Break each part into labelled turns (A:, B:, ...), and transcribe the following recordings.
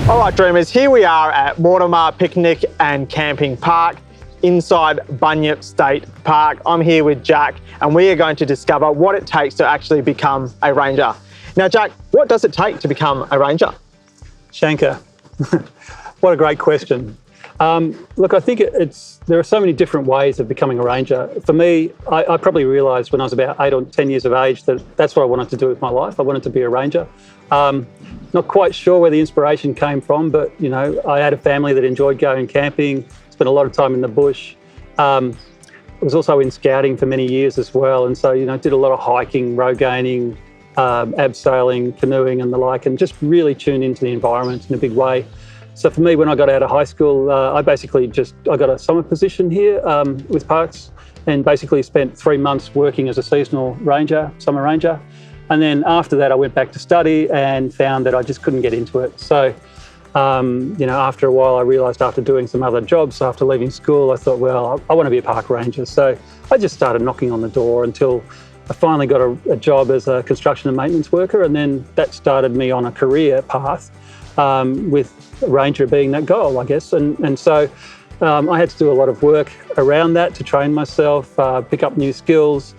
A: All right, Dreamers, here we are at Mortimer Picnic and Camping Park inside Bunyip State Park. I'm here with Jack and we are going to discover what it takes to actually become a ranger. Now, Jack, what does it take to become a ranger?
B: Shankar, what a great question. Look, I think there are so many different ways of becoming a ranger. For me, I probably realised when I was about 8 or 10 years of age that that's what I wanted to do with my life. I wanted to be a ranger. Not quite sure where the inspiration came from, but you know, I had a family that enjoyed going camping, spent a lot of time in the bush. I was also in scouting for many years as well, and so did a lot of hiking, road gaining, abseiling, canoeing, and the like, and just really tuned into the environment in a big way. So for me, when I got out of high school, I got a summer position here with Parks, and basically spent 3 months working as a seasonal ranger, summer ranger. And then after that, I went back to study and found that I just couldn't get into it. So, after a while, I realised after doing some other jobs, after leaving school, I thought, well, I want to be a park ranger. So I just started knocking on the door until I finally got a job as a construction and maintenance worker. And then that started me on a career path with ranger being that goal, I guess. And so I had to do a lot of work around that to train myself, pick up new skills.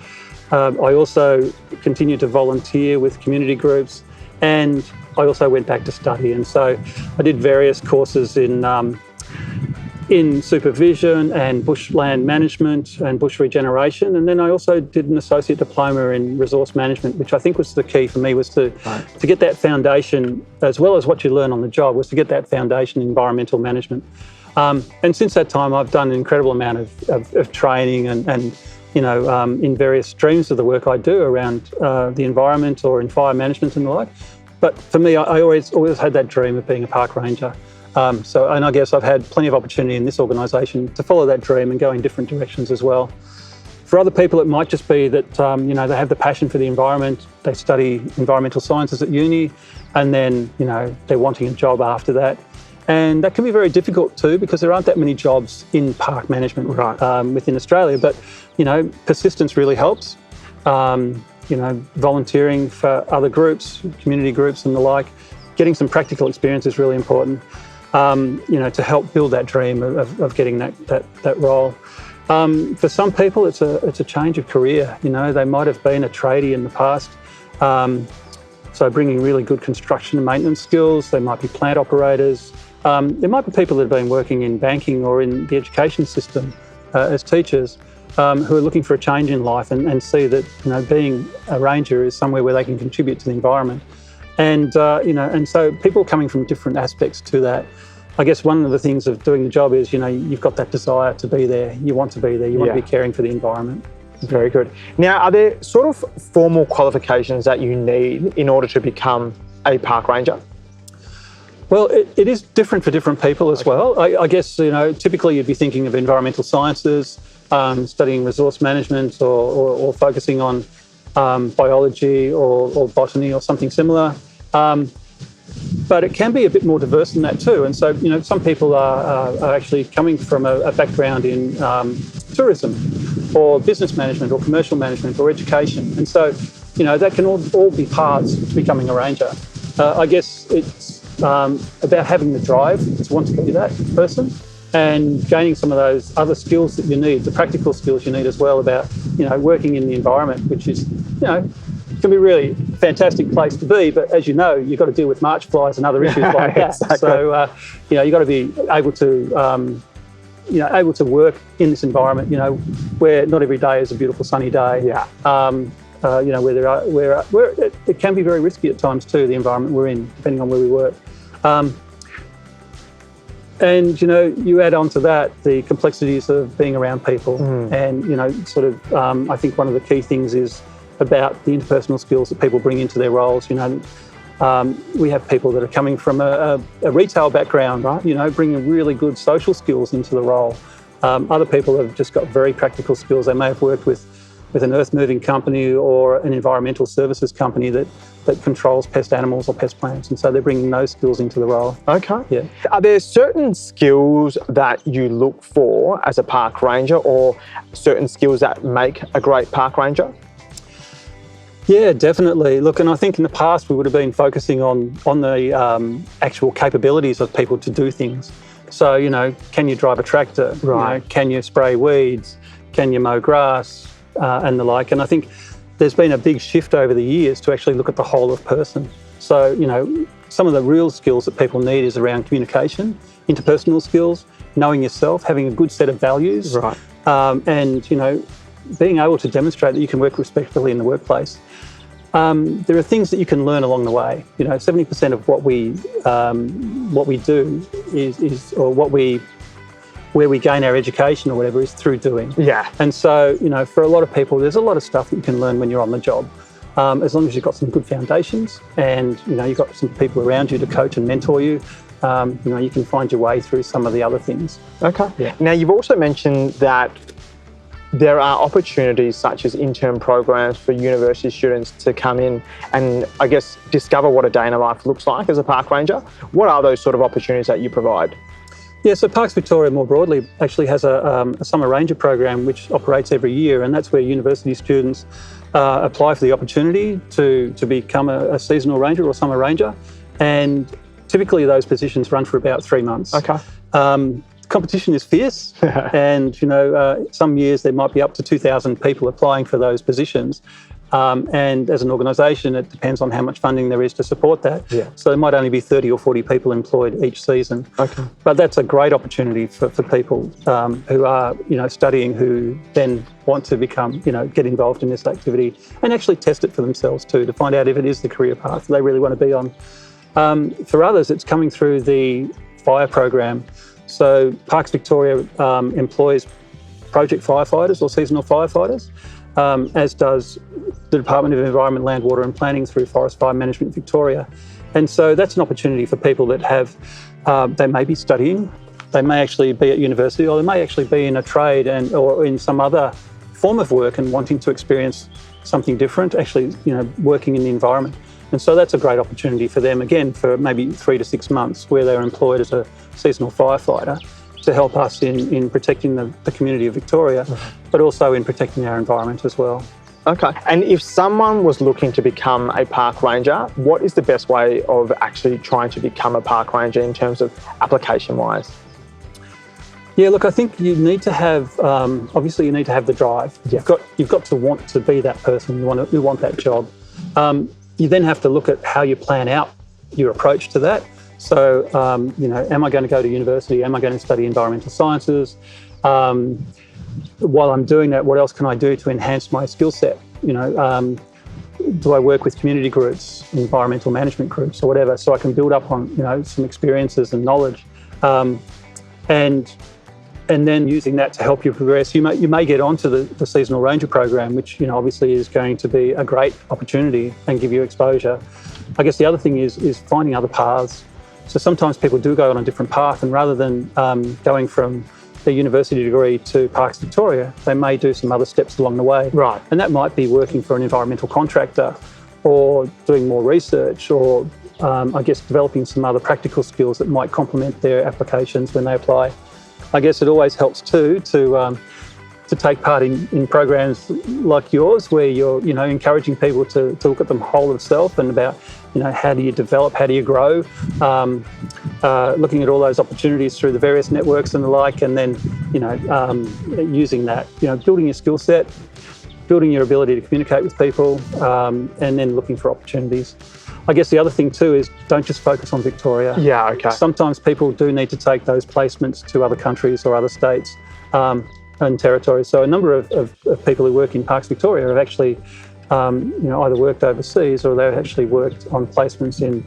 B: I also continued to volunteer with community groups, and I also went back to study. And so I did various courses in supervision and bushland management and bush regeneration. And then I also did an associate diploma in resource management, which I think was the key for me, was to get that foundation, as well as what you learn on the job, was to get that foundation in environmental management. And since that time, I've done an incredible amount of training and in various streams of the work I do around the environment or in fire management and the like. But for me, I always had that dream of being a park ranger. And I guess I've had plenty of opportunity in this organisation to follow that dream and go in different directions as well. For other people, it might just be that, they have the passion for the environment, they study environmental sciences at uni, and then, they're wanting a job after that. And that can be very difficult too, because there aren't that many jobs in park management within Australia. But, persistence really helps. Volunteering for other groups, community groups and the like, getting some practical experience is really important, to help build that dream of getting that role. For some people, it's a change of career. They might have been a tradie in the past, so bringing really good construction and maintenance skills. They might be plant operators. There might be people that have been working in banking or in the education system as teachers who are looking for a change in life and see that being a ranger is somewhere where they can contribute to the environment. And so people coming from different aspects to that. I guess one of the things of doing the job is you've got that desire to be there. You want to be there. You want to be caring for the environment.
A: Very good. Now, are there sort of formal qualifications that you need in order to become a park ranger?
B: Well, it is different for different people as well. I guess, typically you'd be thinking of environmental sciences, studying resource management or focusing on biology or botany or something similar. But it can be a bit more diverse than that too. And so, some people are actually coming from a background in tourism or business management or commercial management or education. And so, that can all be paths to becoming a ranger. I guess it's about having the drive to want to be that person and gaining some of those other skills that you need, the practical skills you need as well about, working in the environment, which is, can be a really fantastic place to be. But as you know, you've got to deal with march flies and other issues like that.
A: Exactly.
B: So, you've got to be able to work in this environment, where not every day is a beautiful sunny day.
A: Yeah.
B: Where it can be very risky at times too, the environment we're in, depending on where we work. And, you add on to that the complexities of being around people. And, I think one of the key things is about the interpersonal skills that people bring into their roles. We have people that are coming from a retail background, right? Bringing really good social skills into the role. Other people have just got very practical skills. They may have worked with an earth-moving company or an environmental services company that controls pest animals or pest plants. And so they're bringing those skills into the role.
A: Okay.
B: Yeah.
A: Are there certain skills that you look for as a park ranger or certain skills that make a great park ranger?
B: Yeah, definitely. Look, and I think in the past we would have been focusing on the actual capabilities of people to do things. So, can you drive a tractor?
A: Right.
B: Can you spray weeds? Can you mow grass? And the like. And I think there's been a big shift over the years to actually look at the whole of person. So, some of the real skills that people need is around communication, interpersonal skills, knowing yourself, having a good set of values,
A: Right.
B: and, being able to demonstrate that you can work respectfully in the workplace. There are things that you can learn along the way. 70% of what we do is or where we gain our education or whatever is through doing.
A: Yeah.
B: And so, for a lot of people, there's a lot of stuff that you can learn when you're on the job. As long as you've got some good foundations and, you've got some people around you to coach and mentor you, you can find your way through some of the other things.
A: Okay.
B: Yeah.
A: Now, you've also mentioned that there are opportunities such as intern programs for university students to come in and, I guess, discover what a day in a life looks like as a park ranger. What are those sort of opportunities that you provide?
B: Yeah, so Parks Victoria more broadly actually has a summer ranger program which operates every year, and that's where university students apply for the opportunity to become a seasonal ranger or summer ranger. And typically those positions run for about 3 months.
A: Okay.
B: Competition is fierce, and some years there might be up to 2,000 people applying for those positions. And as an organisation, it depends on how much funding there is to support that.
A: Yeah.
B: So there might only be 30 or 40 people employed each season.
A: Okay.
B: But that's a great opportunity for people who are, studying, who then want to become, get involved in this activity and actually test it for themselves too, to find out if it is the career path they really want to be on. For others, it's coming through the fire program. So Parks Victoria employs project firefighters or seasonal firefighters, as does the Department of Environment, Land, Water and Planning through Forest Fire Management Victoria. And so that's an opportunity for people that have, they may be studying, they may actually be at university, or they may actually be in a trade or in some other form of work and wanting to experience something different, actually, working in the environment. And so that's a great opportunity for them, again, for maybe 3 to 6 months where they're employed as a seasonal firefighter to help us in protecting the community of Victoria, but also in protecting our environment as well.
A: Okay. And if someone was looking to become a park ranger, what is the best way of actually trying to become a park ranger in terms of application-wise?
B: Yeah, look, I think you need to have, obviously you need to have the drive.
A: Yeah.
B: You've got to want to be that person, you want that job. You then have to look at how you plan out your approach to that. So, am I going to go to university? Am I going to study environmental sciences? While I'm doing that, what else can I do to enhance my skill set? Do I work with community groups, environmental management groups or whatever, so I can build up on, some experiences and knowledge? And then using that to help you progress, you may get onto the seasonal ranger program, which obviously is going to be a great opportunity and give you exposure. I guess the other thing is finding other paths. So sometimes people do go on a different path, and rather than going from their university degree to Parks Victoria, they may do some other steps along the way.
A: Right.
B: And that might be working for an environmental contractor, or doing more research, or I guess developing some other practical skills that might complement their applications when they apply. I guess it always helps too to take part in programs like yours, where you're encouraging people to look at the whole of self and about how do you develop, how do you grow, looking at all those opportunities through the various networks and the like, and then using that, building your skill set, building your ability to communicate with people, and then looking for opportunities. I guess the other thing too is don't just focus on Victoria.
A: Yeah, okay.
B: Sometimes people do need to take those placements to other countries or other states and territories. So a number of people who work in Parks Victoria have actually either worked overseas, or they've actually worked on placements in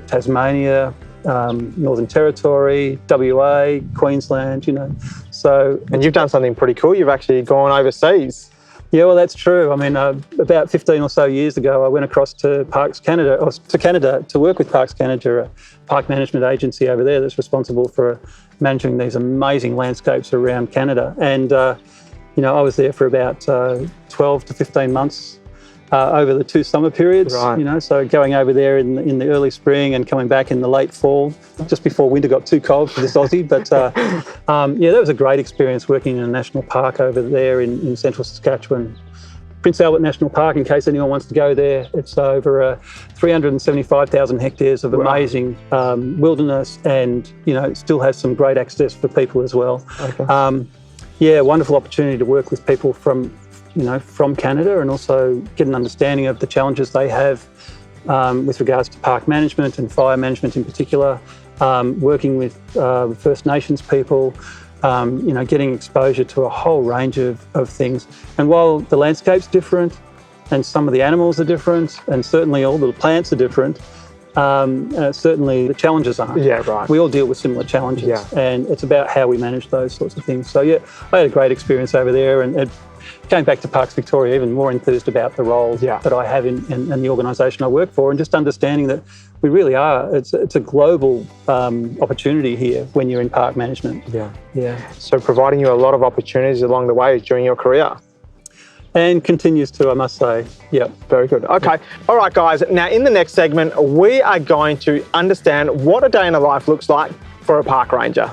B: Tasmania, Northern Territory, WA, Queensland, So,
A: And you've done something pretty cool. You've actually gone overseas.
B: yeah, well, that's true. I mean, about 15 or so years ago, I went across to Canada to work with Parks Canada, a park management agency over there that's responsible for managing these amazing landscapes around Canada. And, I was there for about 12 to 15 months over the 2 summer periods.
A: Right.
B: So going over there in the early spring and coming back in the late fall, just before winter got too cold for this Aussie. But that was a great experience working in a national park over there in central Saskatchewan. Prince Albert National Park, in case anyone wants to go there, it's over 375,000 hectares of amazing wilderness, and it still has some great access for people as well.
A: Okay.
B: Yeah, wonderful opportunity to work with people from Canada, and also get an understanding of the challenges they have with regards to park management and fire management in particular. Working with First Nations people, getting exposure to a whole range of things. And while the landscape's different, and some of the animals are different, and certainly all the plants are different, certainly the challenges aren't.
A: Yeah, right.
B: We all deal with similar challenges,
A: Yeah.
B: and it's about how we manage those sorts of things. So yeah, I had a great experience over there, and came back to Parks Victoria even more enthused about the role that I have in the organisation I work for, and just understanding that we really are, it's a global opportunity here when you're in park management. Yeah.
A: So providing you a lot of opportunities along the way during your career.
B: And continues to, I must say. Yeah.
A: Very good. Okay. All right, guys. Now, in the next segment, we are going to understand what a day in the life looks like for a park ranger.